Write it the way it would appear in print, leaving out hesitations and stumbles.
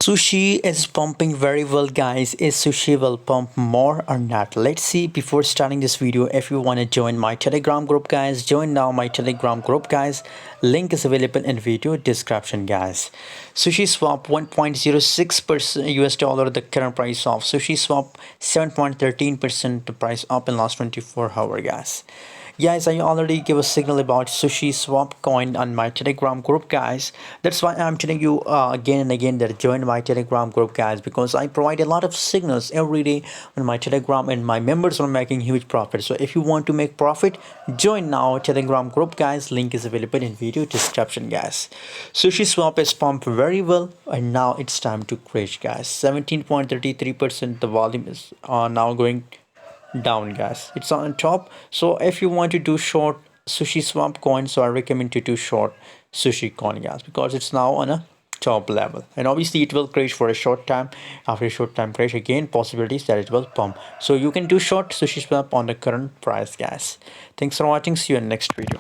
Sushi is pumping very well, guys. Is Sushi will pump more or not? Let's see. Before starting this video, if you want to join my Telegram group, guys, join now my Telegram group, guys. Link is available in video description, guys. Sushi swap 1.06% US dollar, the current price of Sushi swap 7.13% the price up in last 24 hours, guys. Guys, I already gave a signal about Sushiswap coin on my Telegram group, guys. That's why I'm telling you again and again that join my Telegram group, guys, because I provide a lot of signals every day on my Telegram, and my members are making huge profit. So if you want to make profit, join now Telegram group, guys. Link is available in video description, guys. Sushiswap is pumped very well, and now it's time to crash, guys. 17.33% the volume is now going down, guys. It's on top. So if you want to do short Sushi swap coin, so I recommend to do short Sushi coin, guys, because it's now on a top level, and obviously it will crash for a short time. After a short time crash, again possibilities that it will pump, so you can do short Sushi swap on the current price, guys. Thanks for watching. See you in the next video.